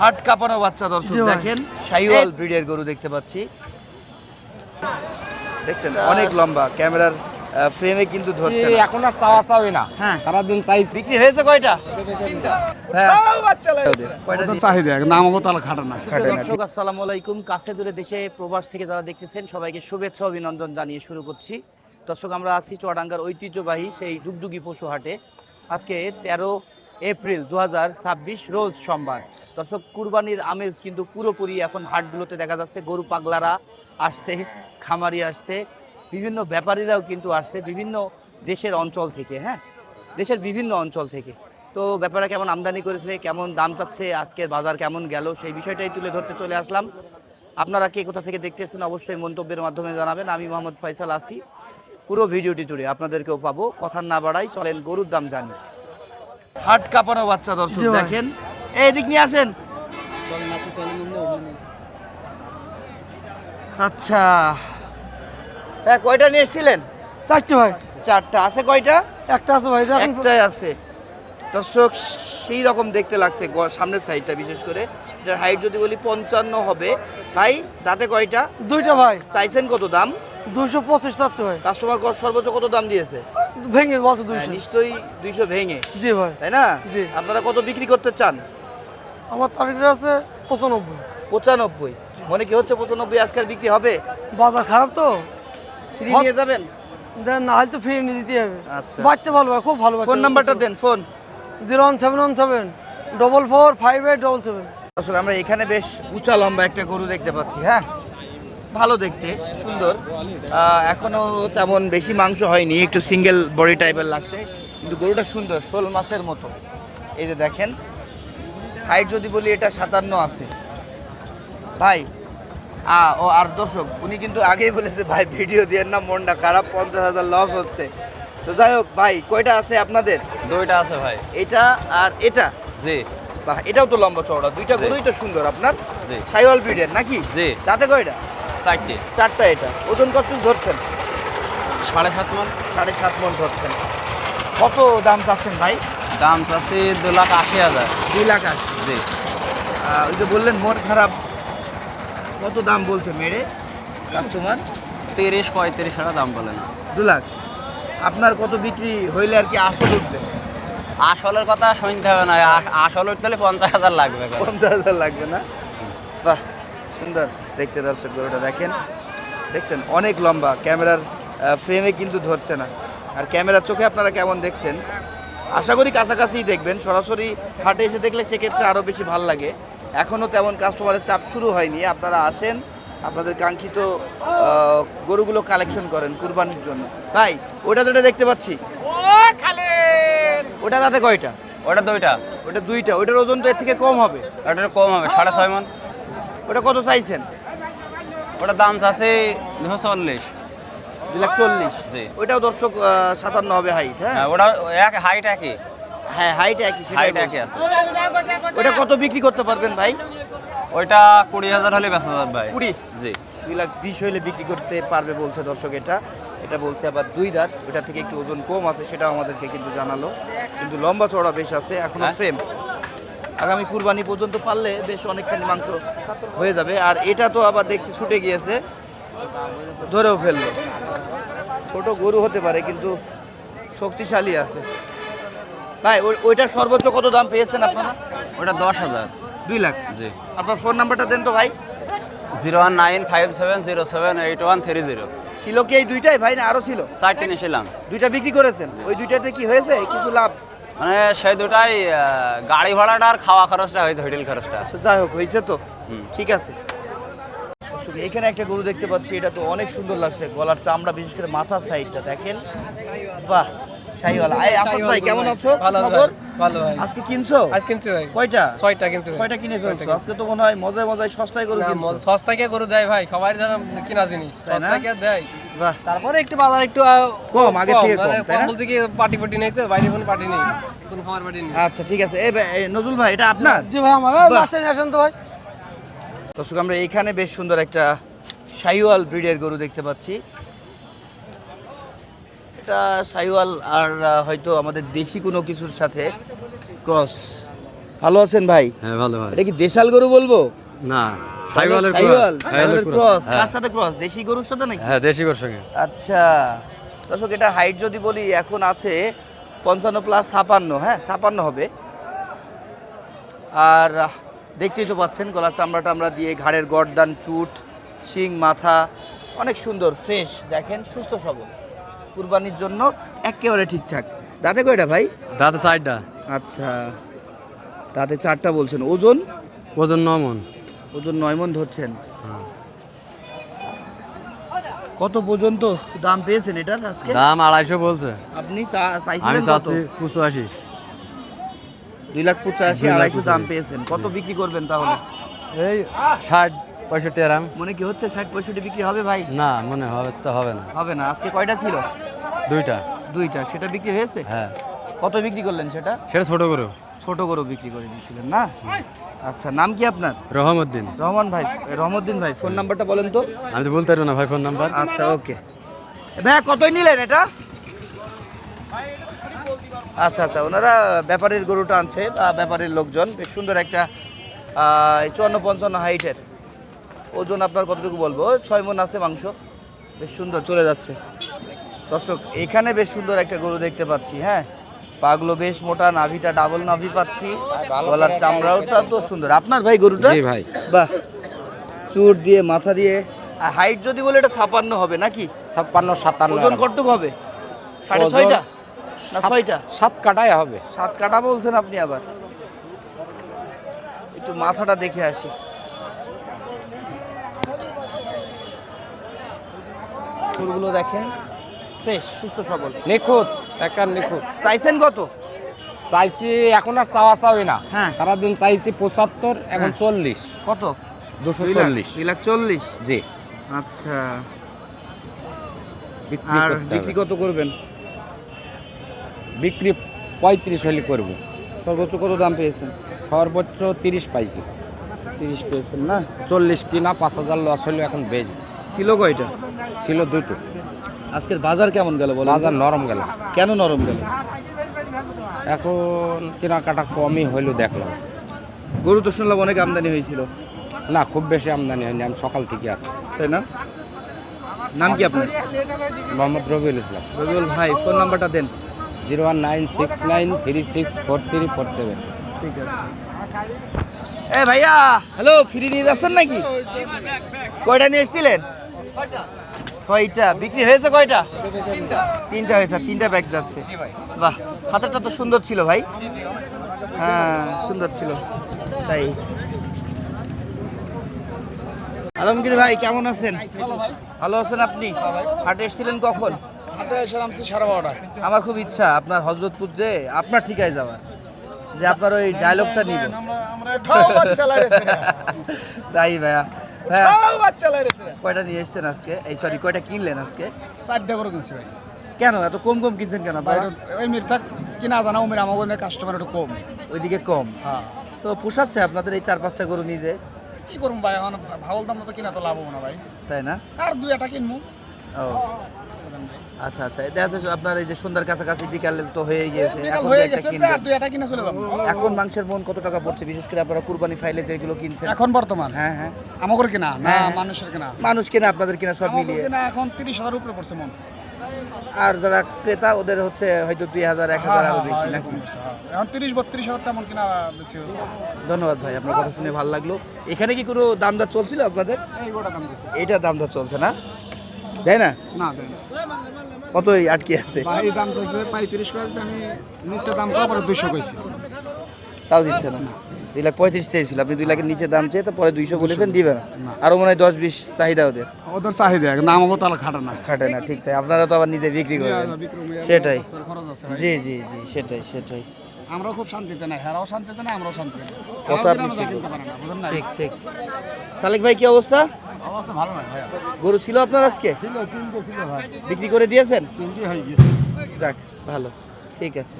হাট কাঁপানো বাচ্চা দর্শক দেখেন, শাহিওয়াল ব্রিডের গরু দেখতে পাচ্ছি। দেখছেন অনেক লম্বা, ক্যামেরার ফ্রেমে কিন্তু ধরছে না। এখন আর চাওয়া চাওই না, হ্যাঁ সারা দিন চাইছি। বিক্রি হয়েছে কয়টা? হ্যাঁ কয়টা চাহিদা নাম মতো খাটা না। দর্শক আসসালামু আলাইকুম, কাছে দূরে দেশে প্রবাস থেকে যারা দেখতেছেন সবাইকে শুভেচ্ছা অভিনন্দন জানিয়ে শুরু করছি। দর্শক আমরা আছি চুয়াডাঙ্গার ঐতিহ্যবাহী সেই ডুগডুগি পশু হাটে। আজকে 13 এপ্রিল 2026 রোজ সোমবার। দর্শক কুরবানির আমেজ কিন্তু পুরোপুরি এখন হাটগুলোতে দেখা যাচ্ছে। গরু পাগলারা আসছে, খামারি আসছে, বিভিন্ন ব্যাপারীরাও কিন্তু আসছে বিভিন্ন দেশের অঞ্চল থেকে। হ্যাঁ, দেশের বিভিন্ন অঞ্চল থেকে। তো ব্যাপারে কেমন আমদানি করেছে, কেমন দাম চাচ্ছে, আজকের বাজার কেমন গেল, সেই বিষয়টাই তুলে ধরতে চলে আসলাম। আপনারা কে কোথা থেকে দেখতেছেন অবশ্যই মন্তব্যের মাধ্যমে জানাবেন। আমি মোহাম্মদ ফয়সাল আছি। পুরো ভিডিওটি জুড়ে আপনাদেরকেও পাবো। কথা না বাড়াই চলেন গরুর দাম জানি। হাট কাঁপানো বাচ্চা দর্শক দেখেন, এই দিক নিয়ে আসেন। আচ্ছা হ্যাঁ, কয়টা নিয়ে এসেছিলেন? চারটে ভাই। চারটা আছে? কয়টা? একটা আছে ভাই, একটাই আছে। দর্শক সেই রকম দেখতে লাগছে সামনের সাইডটা, বিশেষ করে এটার হাইট যদি বলি 55 হবে। ভাই দাঁতে কয়টা? দুইটা ভাই। চাইছেন কত দাম? 225 চাচ্ছে ভাই। কাস্টমার সর্বোচ্চ কত দাম দিয়েছে? ভেঙে বলছে হ্যাঁ, 200। নিশ্চয়ই 200 ভেঙে, জি ভাই। তাই না? জি। আপনারা কত বিক্রি করতে চান? আমার টার্গেট আছে 95। 95 মনে কি হচ্ছে 95 আজকাল বিক্রি হবে? বাজার খারাপ তো, ফ্রি নিয়ে যাবেন? দেন না হলে তো ফ্রি নিয়ে যেতে হবে। আচ্ছা, বাচ্চা ভালো ভাই, খুব ভালো বাচ্চা। ফোন নাম্বারটা দেন। ফোন 01717 445877। দর্শক আমরা এখানে বেশ উঁচা লম্বা একটা গরু দেখতে পাচ্ছি। হ্যাঁ, ভালো দেখতে, সুন্দর। এখনো তেমন বেশি মাংস হয়নি, একটু সিঙ্গেল বডি টাইপের লাগছে, কিন্তু গরুটা সুন্দর, শোল মাছের মতো। এই যে দেখেন, হাইট যদি বলি এটা 57 আছে ভাই। ও আর দর্শক উনি কিন্তু আগেই বলেছে ভাই ভিডিও দিয়ে না, মনটা খারাপ, 50,000 লস হচ্ছে। তো যাই হোক ভাই, কয়টা আছে আপনাদের? দুইটা আছে ভাই। এটা আর এটা? জি বাহ, এটাও তো লম্বা চওড়া, দুইটা গরুই তো সুন্দর আপনার। জি শাহিওয়াল ব্রিডের নাকি? জি। দাঁতে কয়টা? চারটে। চারটা। এটা ওজন কত ধরছেন? 7.5 মণ। 7.5 মণ ধরছেন। কত দাম চাচ্ছেন ভাই? দাম চাচ্ছি 2,80,000। 2,80,000। জি। ওই যে বললেন মন খারাপ, কত দাম বলছে মেরে কাস্টমার? 30-35 ছাড়া দাম বলে না। 2 লাখ। আপনার কত বিক্রি হইলে আর কি আসল উঠবে? আসলের কথা শুনতে হবে না, আসল উঠতে হলে 50,000 লাগবে। 50,000 লাগবে না? বাহ, সুন্দর দেখতে দর্শক গরুটা দেখেন। দেখছেন অনেক লম্বা, ক্যামেরার ফ্রেমে কিন্তু ধরছে না। আর ক্যামেরার চোখে আপনারা কেমন দেখছেন আশা করি কাছাকাছিই দেখবেন। সরাসরি হাটে এসে দেখলে সেক্ষেত্রে আরও বেশি ভালো লাগে। এখনও তেমন কাস্টমারের চাপ শুরু হয়নি। আপনারা আসেন, আপনাদের কাঙ্ক্ষিত গরুগুলো কালেকশন করেন কুরবানির জন্য। ভাই ওটা যেটা দেখতে পাচ্ছি, ওটা তাতে কয়টা? ওটা দুইটা। ওটা দুইটা। ওটার ওজন তো এর থেকে কম হবে। ওটা কম হবে, 6.5 মণ। ওটা কত চাইছেন? ওটা দাম চাচ্ছি 240। 2,40,000। জি। ওইটাও দর্শক 57 হবে হাইট। হ্যাঁ হ্যাঁ, ওটা এক হাইট একই। হ্যাঁ, হাইট একই, সেটাই হাইট বলছি। একই আছে। ওটা কত বিক্রি করতে পারবেন ভাই? ওইটা 20,000 হলে বেচা যাবে ভাই। 20? জি। 2,20,000 হইলে বিক্রি করতে পারবে বলছে দর্শক। এটা বলছে আবার 2 দাঁত, ওটা থেকে একটু ওজন কম আছে, সেটাও আমাদেরকে কিন্তু জানালো। কিন্তু লম্বা চওড়া বেশ আছে, এখনো হ্যাঁ। ফ্রেম। আগামী কুরবানি পর্যন্ত পারলে বেশ অনেকখানি মাংস হয়ে যাবে। আর এটা তো আবার দেখছি ছুটে গিয়েছে, ধরেও ফেললো। ছোট গরু হতে পারে কিন্তু শক্তিশালী আছে। ভাই ওইটা সর্বোচ্চ কত দাম পেয়েছেন আপনারা? ওটা 10,000। 2 লাখ। জি। আপনার ফোন নাম্বারটা দেন তো ভাই। 01957078130। ছিল কি এই দুইটাই ভাই, না আরো ছিল? 4টি নিয়েছিলাম। দুইটা বিক্রি করেছেন? ওই দুইটাতে কি হয়েছে কিছু লাভ? মানে সেই দুটাই গাড়ি ভাড়াটা আর খাওয়া খরচটা হয়েছে, হোটেল খরচটা। তো যাই হোক, হয়েছে তো হুম। ঠিক আছে। এখানে একটা গরু দেখতে পাচ্ছি, এটা তো অনেক সুন্দর লাগছে। গলার চামড়া, বিশেষ করে মাথার সাইডটা দেখেন। বাহ, শাহিওয়াল। আসাদ ভাই কেমন আছো? খবর? ভালো ভাই। আজকে কিনছো? আজ কিনছি ভাই। কয়টা? 6টা কিনছি ভাই। কয়টা কিনে ফেলছো? আজকে তো মনে হয় মজায় মজায় সস্তায় গরু কিনছো। সস্তা কে গরু দেয় ভাই, সবাই ধর কিনা জিনিস তাই না? সস্তা কে দেয়। বাহ, তারপরে একটু বাজার একটু কম, আগে থেকে কম, তাই না? বলতে কি পার্টি নেই তো, বাইরে কোনো পার্টি নেই, কোনো খামার পার্টি নেই। আচ্ছা ঠিক আছে। এই নজরুল ভাই, এটা আপনার? জি ভাই, আমার বাহ। বাচ্চা নিয়ে আসেন তো ভাই। দর্শক আমরা এখানে বেশ সুন্দর একটা শাহিওয়াল ব্রিডের গরু দেখতে পাচ্ছি। এটা শাহিওয়াল আর হয়তো আমাদের দেশি কোনো কিছুর সাথে ক্রস। ভালো আছেন ভাই? হ্যাঁ ভালো ভাই। এটা কি দেশাল গরু বলবো? না সাইওয়ালের সাইওয়াল, ক্রস। সাইওয়ালের ক্রস। কার সাথে ক্রস? দেশি গরুর সাথে নাকি? হ্যাঁ দেশি গরুর সঙ্গে। আচ্ছা দর্শক, এটা হাইট যদি বলি এখন আছে 55 প্লাস 56, হ্যাঁ 56 হবে। আর দেখতেই তো পাচ্ছেন গলার চামড়াটা আমরা দিয়ে, ঘাড়ের গর্দান, চুট, শিং, মাথা অনেক সুন্দর, ফ্রেশ, দেখেন সুস্থ সবল, কুরবানির জন্য একেবারে ঠিকঠাক। দাঁতে কয়টা ভাই? দাঁতে সাইডটা। আচ্ছা দাঁতে 4টা বলছেন। ওজন? ওজন 9 মণ। ওজন 9 মণ ধরছেন। কত পর্যন্ত দাম পেয়েছেন এটার আজকে? দাম 250 বলছে। আপনি আমি চাইছিলেন কত? চাচ্ছি 85। 2,85,000, 250 দাম পেয়েছেন। কত বিক্রি করবেন তাহলে? এই 60 65 এরাম। মনে কি হচ্ছে 60-65 বিক্রি হবে ভাই? না মনে হবে না। হবে না। আজকে কয়টা ছিল? 2টা। সেটা বিক্রি হয়েছে? হ্যাঁ কত বিক্রি করলেন সেটা? সেটা ছোট গরু। ছোট গরু বিক্রি করে দিয়েছিলেন না? আচ্ছা নাম কি আপনার? রহমউদ্দিন। রহমউদ্দিন ভাই, ফোন নাম্বারটা বলেন তো। আমি তো বলতে পারবো না ভাই ফোন নাম্বার। আচ্ছা ওকে ভাই, কতই নিলেন এটা? আচ্ছা ওনারা ব্যাপারীর গরুটা আনছে, ব্যাপারীর লোকজন। বেশ সুন্দর একটা 54-55 হাইটের। ওজন আপনার কতটুকু বলবো? 6 মণ আছে মাংস। বেশ সুন্দর চলে যাচ্ছে। দর্শক এখানে বেশ সুন্দর একটা গরু দেখতে পাচ্ছি, হ্যাঁ পাগুলো বেশ মোটা, নাভিটা ডাবল নাভি পাচ্ছি, গলার চামড়াটা তো সুন্দর। আপনার ভাই গরুটা? জি ভাই। বাহ, চুট দিয়ে, মাথা দিয়ে। আর হাইট যদি বলে এটা 56 হবে নাকি? 56-57 ওজন কতটুকু হবে? 6.5টা না 6টা? 7 কাটাই হবে। 7 কাটা বলছেন আপনি আবার। একটু মাথাটা দেখে আসি। গরুগুলো দেখেন, ফ্রেশ, সুস্থ সবল, নিখুঁত, একার নিখুঁত। চাইছেন কত? চাইছি এখন আর চাওয়া না। হ্যাঁ। সারাদিন চাইছি 75, এখন 40। কত? 240। 2,40,000। জি। আচ্ছা, বিক্রি আর করতে বিক্রি হবে। কত করবেন? বিক্রি 35 হলে করব। সর্বোচ্চ কত দাম পেয়েছেন? সর্বোচ্চ 30 পাইছি। 30 পেয়েছেন না? 40 কিনা 5,000 লস হলে এখন বেচব। ছিল কয়টা? ছিল 2টো। আজকের বাজার কেমন গেল বলেন? বাজার নরম গেল। কেন নরম গেল? এখন কেনাকাটা কমই হইলো দেখলাম। গরু তো শুনলাম অনেক আমদানি হয়েছিল। না খুব বেশি আমদানি হয়নি, আমি সকাল থেকে আছি। তাই না? নাম কি আপনার? মোহাম্মদ রবিউল ইসলাম। রবিউল ভাই, ফোন নাম্বারটা দেন। 01969364347। ঠিক আছে। এ ভাইয়া, হ্যালো, ফ্রি নিয়ে যাচ্ছেন নাকি? কয়টা নিয়ে এসেছিলেন? 6টা। বিক্রি হয়েছে কয়টা? 3টা হয়েছে, 3টা ব্যাগ যাচ্ছে। বাহ, হাতেরটা তো সুন্দর ছিল ভাই। হ্যাঁ সুন্দর ছিল। তাই আলমগীর ভাই কেমন আছেন? ভালো আছেন আপনি? হাটে এসেছিলেন কখন? হাটে এসে নামছি 12:30টায়। আমার খুব ইচ্ছা আপনার হযরতপুর যে আপনার ঠিকায় যাওয়ার, যে আপনার ওই ডায়লগটা নিব। আমরা ঠাও বাচ্চা লাইরেছে না। তাই ভাইয়া, ভাইয়া ঠাও বাচ্চা লাইরেছে না। কয়টা নিয়ে এসেছেন আজকে? এই সরি, কয়টা কিনলেন আজকে? 4টা করে কিনছি ভাই। কেন এত কম কম কিনছেন কেন ভাই আপনারা? ওই মিরটা কিনা জানা ওই আমাদের কাস্টমার একটু কম। ওইদিকে কম হ্যাঁ। তো পোষাচ্ছে আপনাদের এই 4-5টা গরু নিজে? কি করব ভাই, এখন ভালো দাম তো কিনা তো লাভ হবে না ভাই। তাই না? আর 2-1টা কিনমু। ও আচ্ছা আচ্ছা, দেখা যাচ্ছে আপনার এই যে সন্ধ্যার কাছাকাছি বিকাল তো হয়ে গিয়েছে, বিকাল এখন হয়ে একটা গেছে, কিনবেন। আর 2-1টা কিনা চলে যাব। এখন মাংসের মন কত টাকা পড়ছে, বিশেষ করে আপনারা কুরবানি ফাইলে যেগুলো কিনছেন? এখন বর্তমান হ্যাঁ হ্যাঁ, আমাগর কিনা না হ্যাঁ। মানুষের কিনা? মানুষ কেনা আপনাদের কিনা সব আমাগর মিলিয়ে? কিনা এখন 30,000 উপরে পড়ছে মন। আর যারা ক্রেতা ওদের হচ্ছে হয়তো 2,000-1,000 আরো বেশি নাকি? এখন 30-32,000 তেমন কিনা বেশি হচ্ছে। ধন্যবাদ ভাই, আপনার কথা শুনে ভালো লাগলো। এখানে কি কোনো দাম দর চলছিল আপনাদের? এই গোটা দাম দিছে। এইটা দাম দর চলছে না, তাই না? না দেন কতই আটকে আছে? ভাই, দাম চাইছে 35 কইছে, আমি নিচে দাম কো পরে 200 কইছি। তাও দিচ্ছে না। 2,35,000 চেয়েছিল, আপনি 2 লাখের নিচে দাম চেয়ে তো পরে 200 বলেছেন, দিবে না। আরো মনে হয় 10-20 চাহিদা ওদের, ওদের চাহিদা না আমাকে তাহলে খাটে না। খাটে না। ঠিক তাই, আপনারা তো আবার নিজে বিক্রি করবেন। বিক্রম সেটাই। খরচ আছে ভাই। জি জি জি, সেটাই সেটাই। আমরাও খুব শান্তিতে নাই, হেরাও শান্তিতে নাই, আমরাও শান্তিতে নাই। কথা হেরাও আপনি কিনা ঠিক কিনতে বলছেন। পারে না, বুঝেন নাই? ঠিক ঠিক। সালেক ভাই কি অবস্থা? অবস্থা ভালো নাই ভাইয়া। গরু ছিল আপনার আজকে? ছিল 3টে ছিল ভাই, বিক্রি করে দিয়েছেন? 3টে হয়ে গেছে। যাক ভালো, ঠিক আছে।